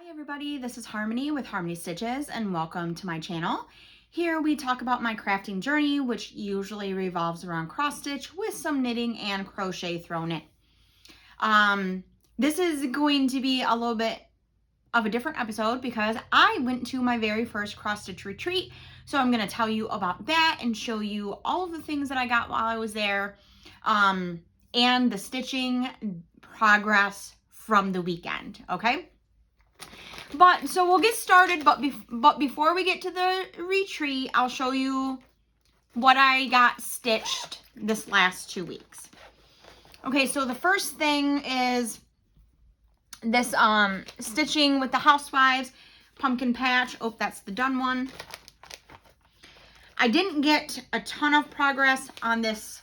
Hi everybody, this is Harmony with Harmony Stitches and welcome to my channel. Here we talk about my crafting journey, which usually revolves around cross stitch with some knitting and crochet thrown in. This is going to be a little bit of a different episode because I went to my very first cross stitch retreat. So I'm going to tell you about that and show you all of the things that I got while I was there, and the stitching progress from the weekend, okay? But so we'll get started, but before we get to the retreat, I'll show you what I got stitched this last 2 weeks. Okay, so the first thing is this stitching with the Housewives pumpkin patch. Oh, that's the done one. I didn't get a ton of progress on this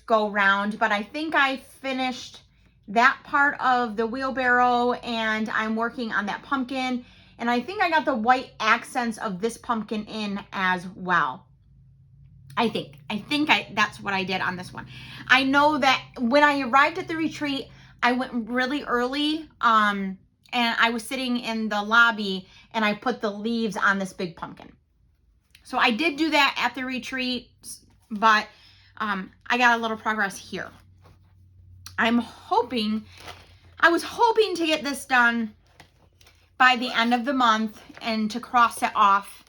go round, but I think I finished that part of the wheelbarrow and I'm working on that pumpkin, and I think I got the white accents of this pumpkin in as well. I think that's what I did on this one. I know that when I arrived at the retreat, I went really early, and I was sitting in the lobby and I put the leaves on this big pumpkin. So I did do that at the retreat, but I got a little progress here. I was hoping to get this done by the end of the month and to cross it off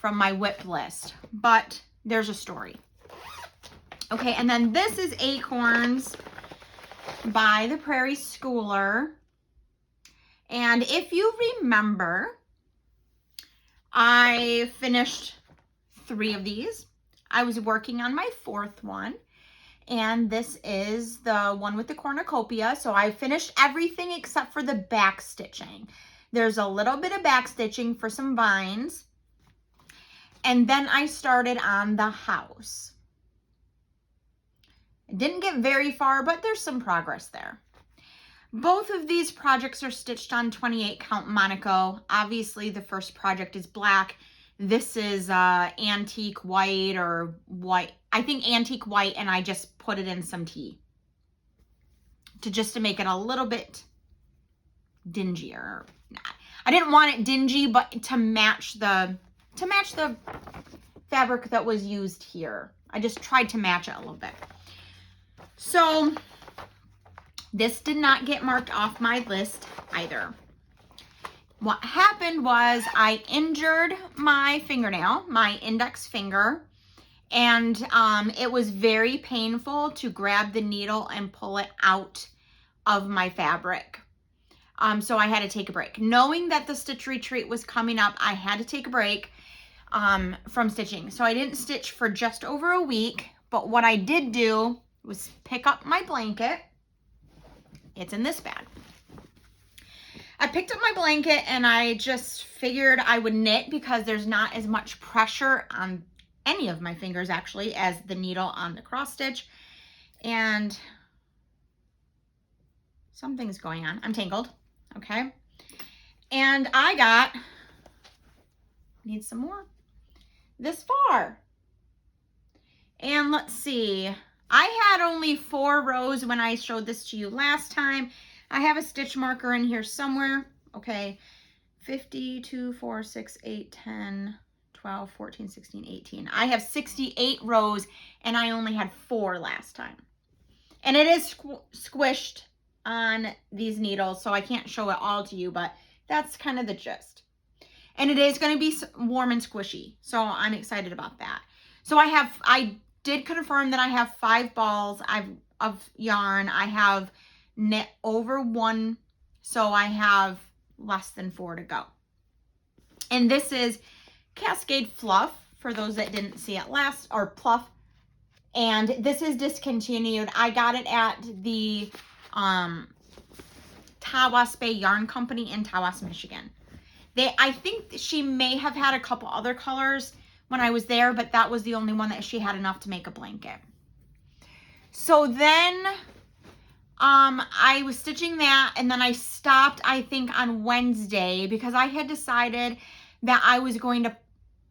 from my WIP list, but there's a story. Okay, and then this is Acorns by the Prairie Schooler. And if you remember, I finished 3 of these. I was working on my 4th one. And this is the one with the cornucopia. So I finished everything except for the back stitching. There's a little bit of back stitching for some vines. And then I started on the house. I didn't get very far, but there's some progress there. Both of these projects are stitched on 28 count Monaco. Obviously the first project is black. This is antique white or white. I think antique white, and I just put it in some tea to make it a little bit dingier. I didn't want it dingy, but to match the fabric that was used here. I just tried to match it a little bit. So this did not get marked off my list either. What happened was I injured my fingernail, my index finger, and it was very painful to grab the needle and pull it out of my fabric. So I had to take a break. Knowing that the stitch retreat was coming up, I had to take a break from stitching. So I didn't stitch for just over a week, but what I did do was pick up my blanket. It's in this bag. I picked up my blanket and I just figured I would knit because there's not as much pressure on any of my fingers actually as the needle on the cross stitch. And something's going on. I'm tangled. Okay. And I need some more, this far. And let's see. I had only 4 rows when I showed this to you last time. I have a stitch marker in here somewhere. Okay, 52, 4, 6, 8, 10, 12, 14, 16, 18. I have 68 rows and I only had 4 last time. And it is squished on these needles, so I can't show it all to you, but that's kind of the gist. And it is going to be warm and squishy, so I'm excited about that. So I did confirm that I have 5 balls of yarn. I have knit over 1, so I have less than 4 to go. And this is Cascade Fluff, for those that didn't see it last, or Pluff. And this is discontinued. I got it at the Tawas Bay Yarn Company in Tawas, Michigan. I think she may have had a couple other colors when I was there, but that was the only one that she had enough to make a blanket. So then I was stitching that, and then I stopped, I think, on Wednesday because I had decided that I was going to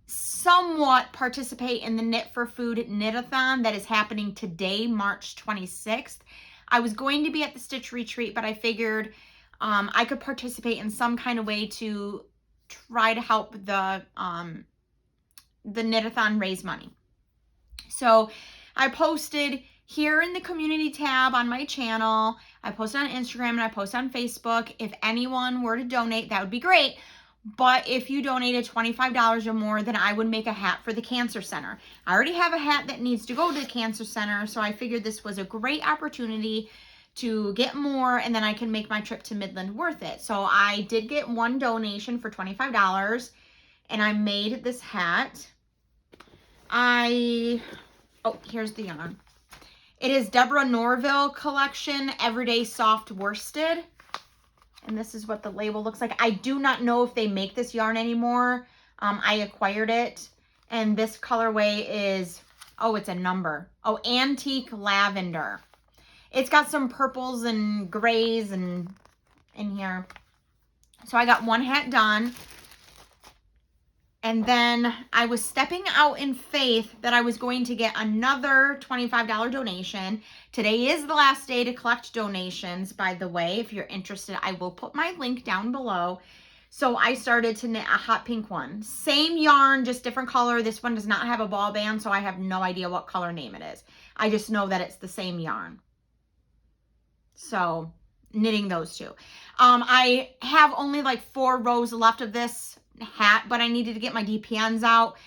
somewhat participate in the Knit for Food Knit-a-thon that is happening today, March 26th. I was going to be at the Stitch Retreat, but I figured I could participate in some kind of way to try to help the knit-a-thon raise money. So I posted here in the community tab on my channel. I posted on Instagram and I posted on Facebook. If anyone were to donate, that would be great. But if you donated $25 or more, then I would make a hat for the Cancer Center. I already have a hat that needs to go to the Cancer Center, so I figured this was a great opportunity to get more, and then I can make my trip to Midland worth it. So I did get one donation for $25, and I made this hat. Oh, here's the yarn. It is Deborah Norville collection, Everyday Soft Worsted. And this is what the label looks like. I do not know if they make this yarn anymore. I acquired it. And this colorway is, oh, it's a number. Oh, Antique Lavender. It's got some purples and grays and in here. So I got one hat done. And then I was stepping out in faith that I was going to get another $25 donation. Today is the last day to collect donations, by the way. If you're interested, I will put my link down below. So I started to knit a hot pink one. Same yarn, just different color. This one does not have a ball band, so I have no idea what color name it is. I just know that it's the same yarn. So knitting those two. I have only like 4 rows left of this hat, but I needed to get my DPNs out,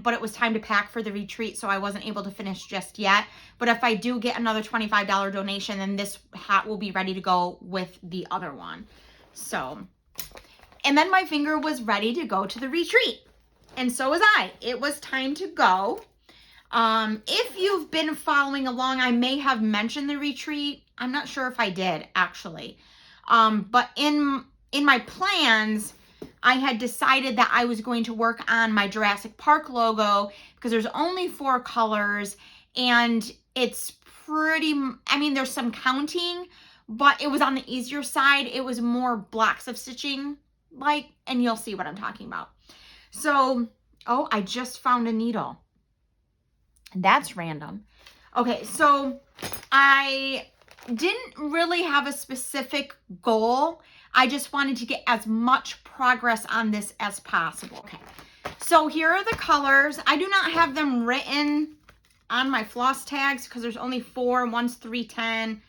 but it was time to pack for the retreat, so I wasn't able to finish just yet. But if I do get another $25 donation, then this hat will be ready to go with the other one. So, and then my finger was ready to go to the retreat, and so was I. It was time to go. If you've been following along, I may have mentioned the retreat. I'm not sure if I did, actually. But in my plans, I had decided that I was going to work on my Jurassic Park logo because there's only 4 colors and it's pretty, I mean, there's some counting, but it was on the easier side. It was more blocks of stitching, and you'll see what I'm talking about. So, oh, I just found a needle. That's random. Okay, so I didn't really have a specific goal. I just wanted to get as much progress on this as possible. Okay, so here are the colors. I do not have them written on my floss tags because there's only 4. One's 310.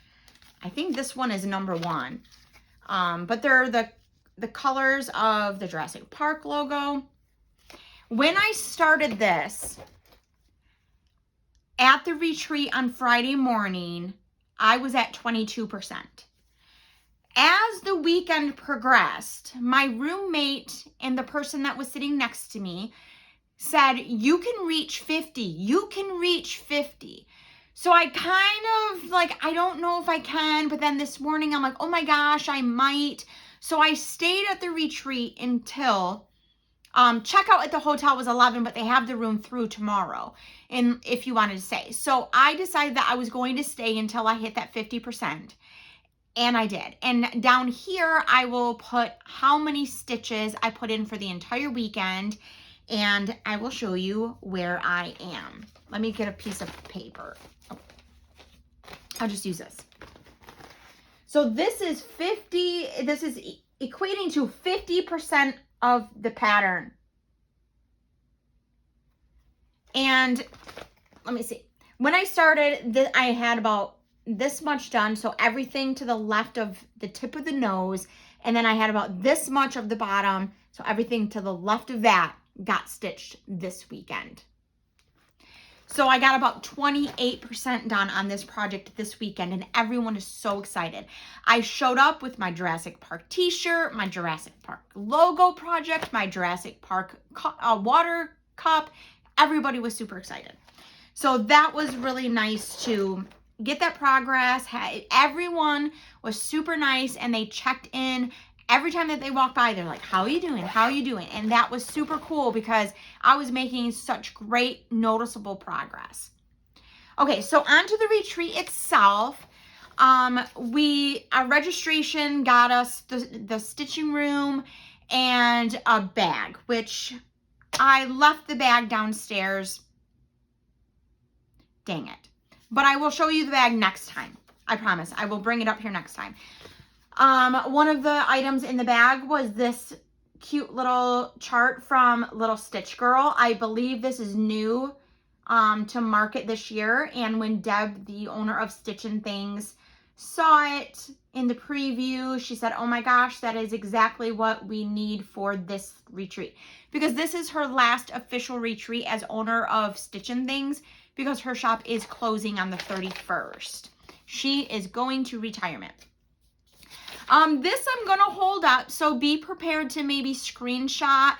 I think this one is number 1. But they're the colors of the Jurassic Park logo. When I started this at the retreat on Friday morning, I was at 22%. As the weekend progressed, my roommate and the person that was sitting next to me said, you can reach 50. You can reach 50. So I kind of I don't know if I can, but then this morning I'm like, oh my gosh, I might. So I stayed at the retreat until checkout at the hotel was 11, but they have the room through tomorrow. And if you wanted to stay. So I decided that I was going to stay until I hit that 50%. And I did. And down here, I will put how many stitches I put in for the entire weekend. And I will show you where I am. Let me get a piece of paper. Oh, I'll just use this. So this is 50. This is equating to 50% of the pattern. And let me see. When I started, I had about this much done, so everything to the left of the tip of the nose, and then I had about this much of the bottom, so everything to the left of that got stitched this weekend. So I got about 28% done on this project this weekend, and everyone is so excited. I showed up with my Jurassic Park t-shirt, my Jurassic Park logo project, my Jurassic Park water cup. Everybody was super excited. So that was really nice to get that progress. Everyone was super nice, and they checked in every time that they walked by. They're like, how are you doing? How are you doing? And that was super cool because I was making such great noticeable progress. Okay, so on to the retreat itself. Our registration got us the stitching room and a bag, which I left the bag downstairs. Dang it. But I will show you the bag next time. I promise. I will bring it up here next time. One of the items in the bag was this cute little chart from Little Stitch Girl. I believe this is new to market this year. And when Deb, the owner of Stitchin' Things, saw it in the preview, she said, oh my gosh, that is exactly what we need for this retreat. Because this is her last official retreat as owner of Stitchin' Things, because her shop is closing on the 31st. She is going to retirement. This I'm going to hold up, so be prepared to maybe screenshot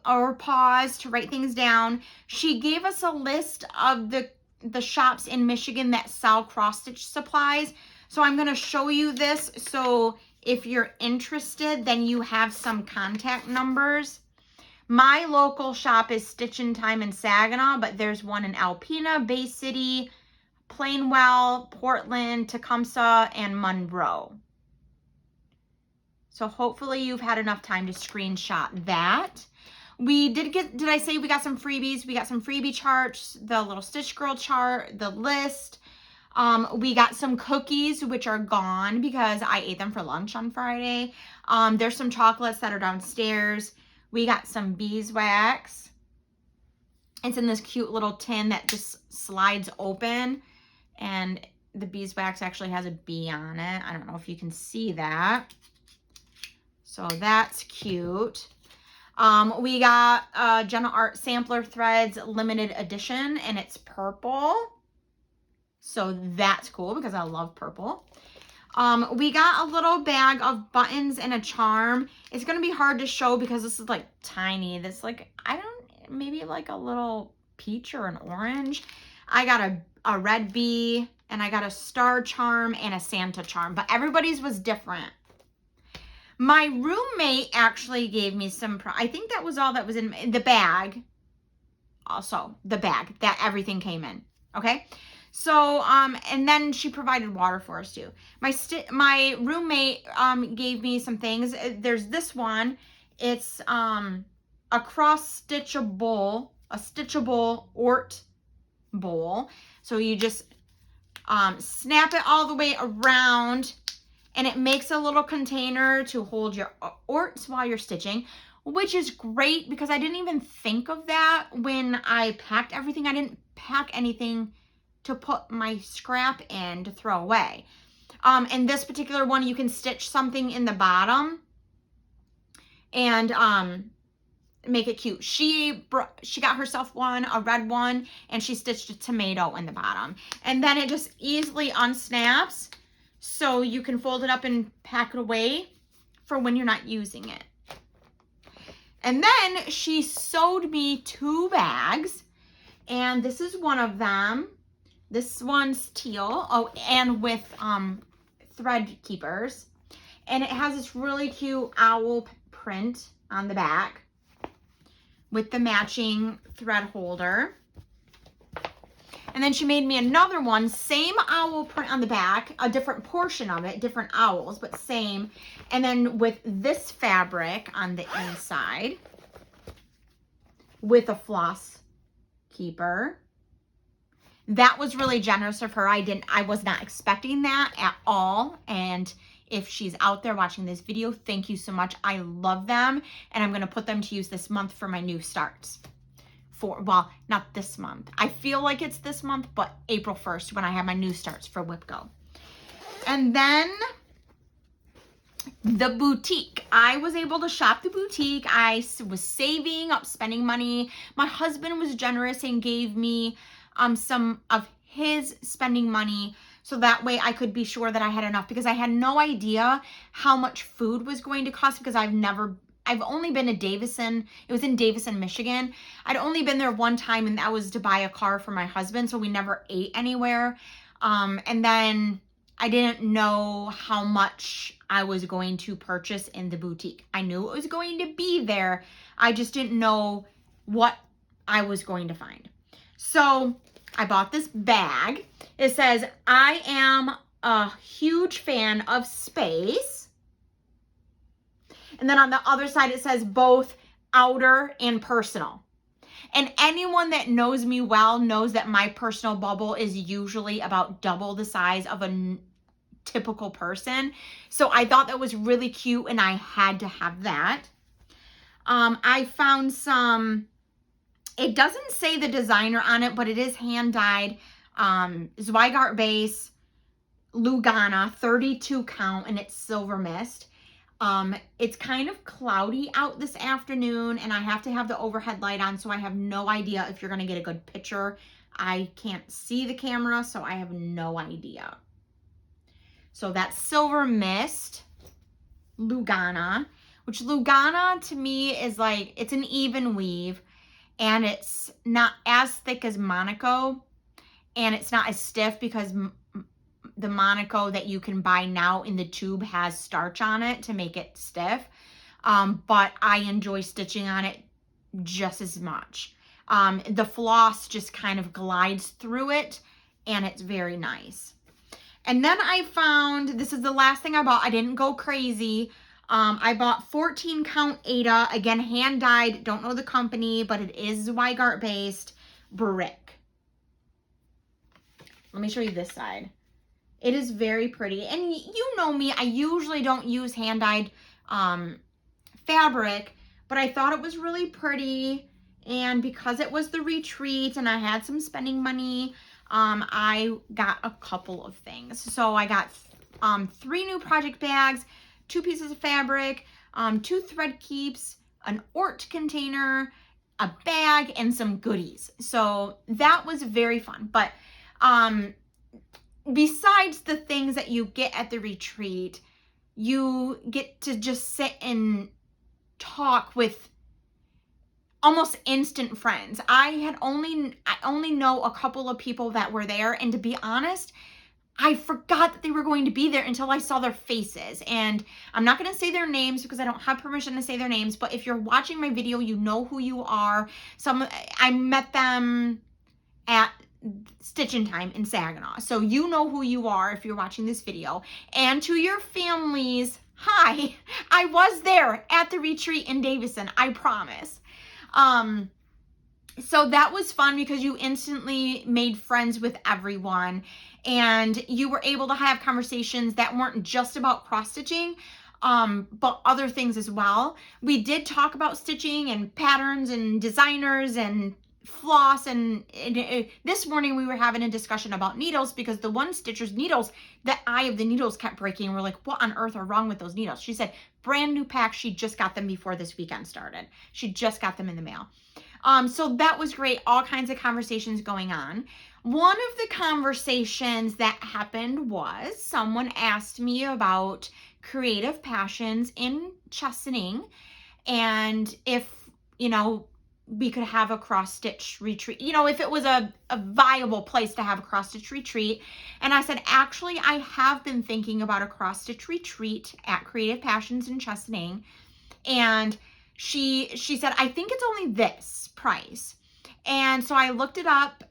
or pause to write things down. She gave us a list of the shops in Michigan that sell cross-stitch supplies. So I'm going to show you this, so if you're interested, then you have some contact numbers. My local shop is Stitchin' Time in Saginaw, but there's one in Alpena, Bay City, Plainwell, Portland, Tecumseh, and Monroe. So hopefully you've had enough time to screenshot that. We did I say we got some freebies? We got some freebie charts, the Little Stitch Girl chart, the list. We got some cookies, which are gone because I ate them for lunch on Friday. There's some chocolates that are downstairs. We got some beeswax. It's in this cute little tin that just slides open. And the beeswax actually has a bee on it. I don't know if you can see that. So that's cute. We got Jenna Art Sampler Threads limited edition, and it's purple. So that's cool because I love purple. We got a little bag of buttons and a charm. It's going to be hard to show because this is like tiny. This like, maybe like a little peach or an orange. I got a red bee, and I got a star charm and a Santa charm, but everybody's was different. My roommate actually gave me some, I think that was all that was in the bag. Also, the bag that everything came in. Okay. So, and then she provided water for us too. My roommate, gave me some things. There's this one. It's, a stitchable Ort bowl. So you just, snap it all the way around, and it makes a little container to hold your orts while you're stitching, which is great because I didn't even think of that when I packed everything. I didn't pack anything to put my scrap in to throw away. And this particular one, you can stitch something in the bottom and make it cute. She got herself one, a red one, and she stitched a tomato in the bottom. And then it just easily unsnaps. So you can fold it up and pack it away for when you're not using it. And then she sewed me 2 bags, and this is one of them. This one's teal, oh, and with thread keepers. And it has this really cute owl print on the back with the matching thread holder. And then she made me another one, same owl print on the back, a different portion of it, different owls, but same. And then with this fabric on the inside with a floss keeper. That was really generous of her. I was not expecting that at all. And if she's out there watching this video, thank you so much. I love them, and I'm going to put them to use this month for my new starts. Well, not this month. I feel like it's this month, but April 1st when I have my new starts for WIPGO. And then the boutique. I was able to shop the boutique. I was saving up, spending money. My husband was generous and gave me some of his spending money, so that way I could be sure that I had enough, because I had no idea how much food was going to cost, because I've only been to Davison. It was in Davison, Michigan. I'd only been there one time, and that was to buy a car for my husband, so we never ate anywhere. And then I didn't know how much I was going to purchase in the boutique. I knew it was going to be there. I just didn't know what I was going to find. So I bought this bag. It says, I am a huge fan of space. And then on the other side, it says both outer and personal. And anyone that knows me well knows that my personal bubble is usually about double the size of a typical person. So I thought that was really cute and I had to have that. I found some, it doesn't say the designer on it, but it is hand dyed, Zweigart base, Lugana, 32 count, and it's silver mist. It's kind of cloudy out this afternoon and I have to have the overhead light on, so I have no idea if you're going to get a good picture. I can't see the camera, so I have no idea. So that's silver mist, Lugana, which Lugana to me is like, it's an even weave and it's not as thick as Monaco and it's not as stiff because the Monaco that you can buy now in the tube has starch on it to make it stiff. But I enjoy stitching on it just as much. The floss just kind of glides through it and it's very nice. And then I found, this is the last thing I bought. I didn't go crazy. I bought 14 count Aida, again, hand dyed, don't know the company, but it is Zweigart based, brick. Let me show you this side. It is very pretty. And you know me, I usually don't use hand dyed fabric, but I thought it was really pretty. And because it was the retreat and I had some spending money, I got a couple of things. So I got 3 new project bags, 2 pieces of fabric, 2 thread keeps, an Ort container, a bag, and some goodies. So that was very fun. But besides the things that you get at the retreat, you get to just sit and talk with almost instant friends. I only know a couple of people that were there, and to be honest, I forgot that they were going to be there until I saw their faces. And I'm not going to say their names because I don't have permission to say their names, but if you're watching my video, you know who you are. I met them at Stitching Time in Saginaw. So you know who you are if you're watching this video. And to your families, hi, I was there at the retreat in Davison, I promise. So that was fun because you instantly made friends with everyone and you were able to have conversations that weren't just about cross stitching, but other things as well. We did talk about stitching and patterns and designers and floss, and this morning we were having a discussion about needles because the one stitcher's needles, the eye of the needles kept breaking. We're like, what on earth are wrong with those needles? She said, brand new pack. She just got them before this weekend started. She just got them in the mail. So that was great. All kinds of conversations going on. One of the conversations that happened was someone asked me about creative passions in Chesaning and if, you know, we could have a cross stitch retreat, you know, if it was a viable place to have a cross stitch retreat. And I said, actually, I have been thinking about a cross stitch retreat at Creative Passions in Chesaning. And she said, I think it's only this price. And so I looked it up,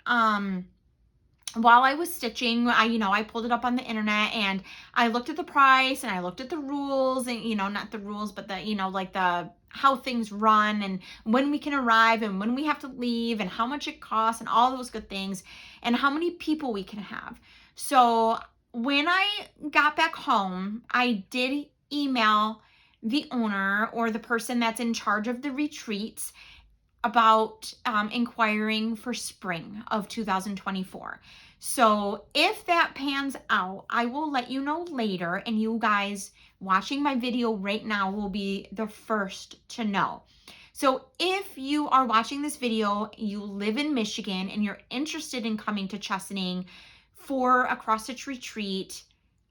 while I was stitching. I pulled it up on the internet and I looked at the price and I looked at the rules and, not the rules, but the, like the, how things run and when we can arrive and when we have to leave and how much it costs and all those good things and how many people we can have. So when I got back home, I did email the owner or the person that's in charge of the retreats about inquiring for spring of 2024. So if that pans out, I will let you know later, and you guys watching my video right now will be the first to know. So if you are watching this video, you live in Michigan and you're interested in coming to Chesaning for a cross stitch retreat,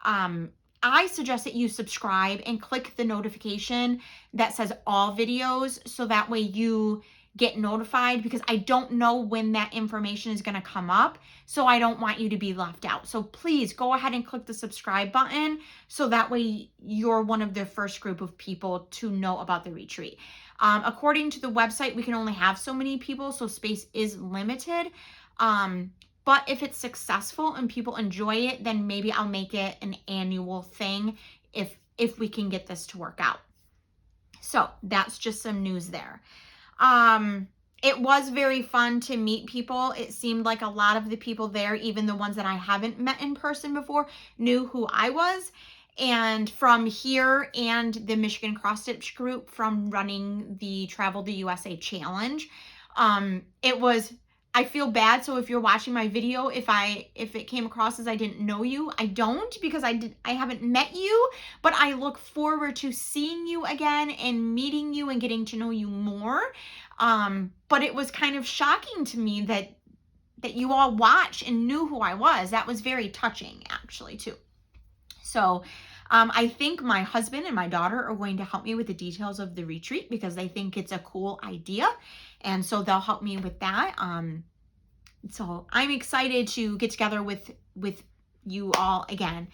I suggest that you subscribe and click the notification that says all videos, so that way you get notified, because I don't know when that information is going to come up. So I don't want you to be left out. So please go ahead and click the subscribe button, so that way you're one of the first group of people to know about the retreat. According to the website, we can only have so many people, so space is limited. But if it's successful and people enjoy it, then maybe I'll make it an annual thing if we can get this to work out. So that's just some news there. It was very fun to meet people. It seemed like a lot of the people there, even the ones that I haven't met in person before, knew who I was. And from here and the Michigan Cross Stitch group from running the Travel the USA challenge, it was, I feel bad. So if you're watching my video, if it came across as I didn't know you, I don't, because I haven't met you, but I look forward to seeing you again and meeting you and getting to know you more. But it was kind of shocking to me that you all watched and knew who I was. That was very touching, actually, too. So I think my husband and my daughter are going to help me with the details of the retreat because they think it's a cool idea. And so they'll help me with that. So I'm excited to get together with you all again.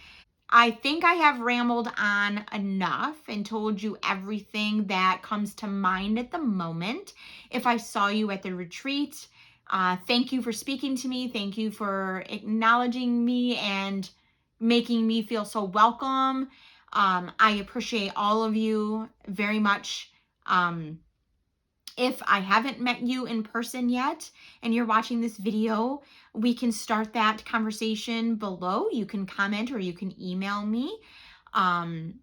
I think I have rambled on enough and told you everything that comes to mind at the moment. If I saw you at the retreat, thank you for speaking to me. Thank you for acknowledging me and making me feel so welcome. I appreciate all of you very much. If I haven't met you in person yet and you're watching this video, we can start that conversation below. You can comment or you can email me. And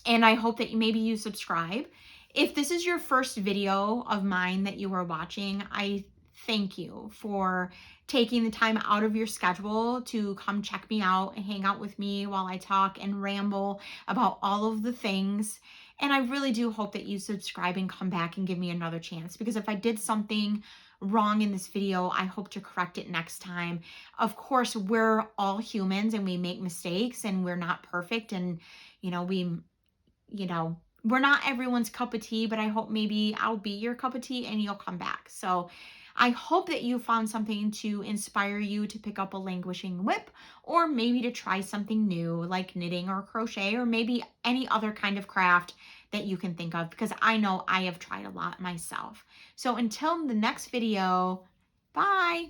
I hope that maybe you subscribe. If this is your first video of mine that you are watching, I thank you for taking the time out of your schedule to come check me out and hang out with me while I talk and ramble about all of the things. And I really do hope that you subscribe and come back and give me another chance, because if I did something wrong in this video, I hope to correct it next time. Of course, we're all humans and we make mistakes and we're not perfect, and we're not everyone's cup of tea, but I hope maybe I'll be your cup of tea and you'll come back. So I hope that you found something to inspire you to pick up a languishing whip, or maybe to try something new like knitting or crochet, or maybe any other kind of craft that you can think of, because I know I have tried a lot myself. So until the next video, bye.